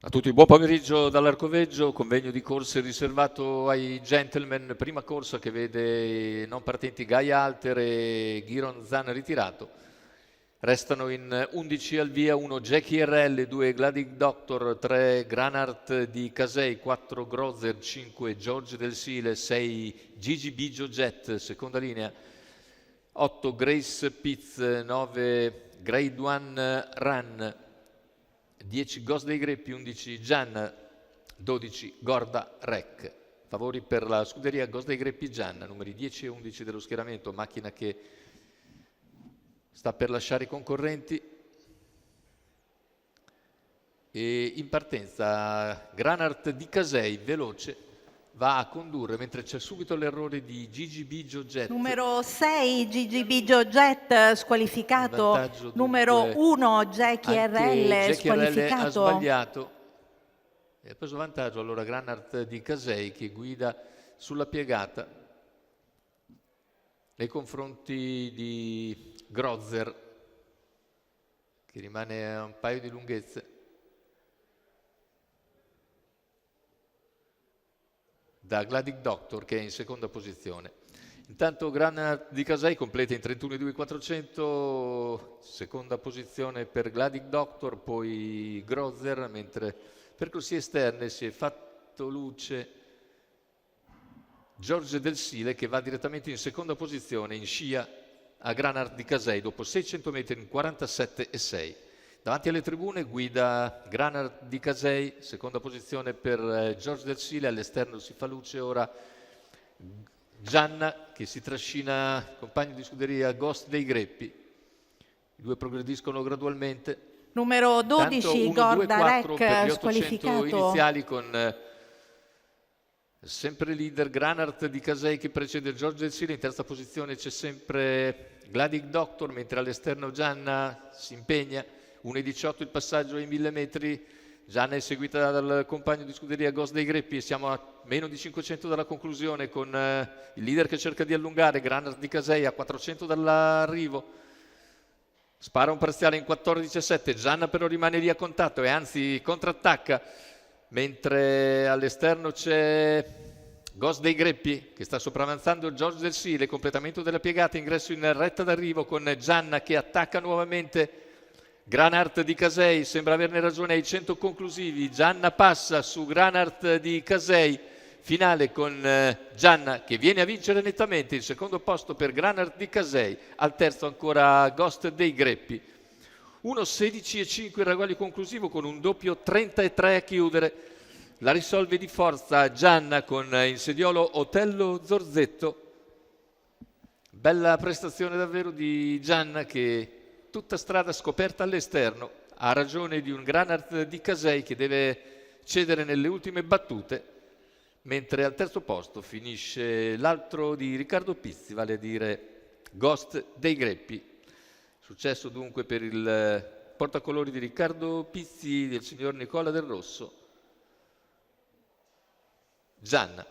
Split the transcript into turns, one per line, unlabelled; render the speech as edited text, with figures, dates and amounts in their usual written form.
A tutti, buon pomeriggio dall'Arcoveggio, convegno di corse riservato ai gentleman, prima corsa che vede non partenti Gaia Alter e Ghiron Zan ritirato. Restano in 11 al via, 1 Jackie RL, 2 Gladic Doctor, 3 Granart di Casei, 4 Grozer, 5 George del Sile, 6 Gigi Bigio Jet, seconda linea, 8 Grace Pitts, 9 Grade One Run, 10 Ghost dei Greppi, 11 Gian, 12 Gorda Rec. Favori per la scuderia Ghost dei Greppi Gian, numeri 10 e 11 dello schieramento, macchina che sta per lasciare i concorrenti. E in partenza Granart di Casei, veloce, va a condurre, mentre c'è subito l'errore di Gigi Bigio Jet.
Numero 6 Gigi Bigio Jet squalificato, numero 1 Jackie RL
Jackie
squalificato.
RL ha sbagliato e ha preso vantaggio allora Granart di Casei che guida sulla piegata nei confronti di Grozer che rimane a un paio di lunghezze. Da Gladic Doctor che è in seconda posizione. Intanto Granart di Casei completa in 31,400, seconda posizione per Gladic Doctor, poi Grozer, mentre per corsie esterne si è fatto luce George del Sile che va direttamente in seconda posizione in scia a Granart di Casei dopo 600 metri in 47,6. Davanti alle tribune guida Granart di Casei, seconda posizione per George del Sile, all'esterno si fa luce ora Gianna che si trascina, compagno di scuderia Ghost dei Greppi. I due progrediscono gradualmente.
Numero 12 Gorda Rec
per gli 800
squalificato.
iniziali con sempre leader Granart di Casei che precede George del Sile. In terza posizione c'è sempre Gladic Doctor, mentre all'esterno Gianna si impegna. 1,18 il passaggio ai 1000 metri. Gianna è seguita dal compagno di scuderia Ghost dei Greppi e siamo a meno di 500 dalla conclusione con il leader che cerca di allungare, Granart di Casei a 400 dall'arrivo. Spara un parziale in 14,7, Gianna però rimane lì a contatto e anzi contrattacca, mentre all'esterno c'è Ghost dei Greppi che sta sopravanzando George del Sile, completamento della piegata, ingresso in retta d'arrivo con Gianna che attacca nuovamente Granart di Casei, sembra averne ragione ai 100 conclusivi. Gianna passa su Granart di Casei, finale con Gianna che viene a vincere nettamente, il secondo posto per Granart di Casei, al terzo ancora Ghost dei Greppi. 1,16,5 il ragguaglio conclusivo con un doppio 33 a chiudere. La risolve di forza Gianna con in sediolo Otello Zorzetto. Bella prestazione davvero di Gianna che tutta strada scoperta all'esterno, ha ragione di un Granart di Casei che deve cedere nelle ultime battute, mentre al terzo posto finisce l'altro di Riccardo Pizzi, vale a dire Ghost dei Greppi. Successo dunque per il portacolori di Riccardo Pizzi del signor Nicola Del Rosso. Gianna.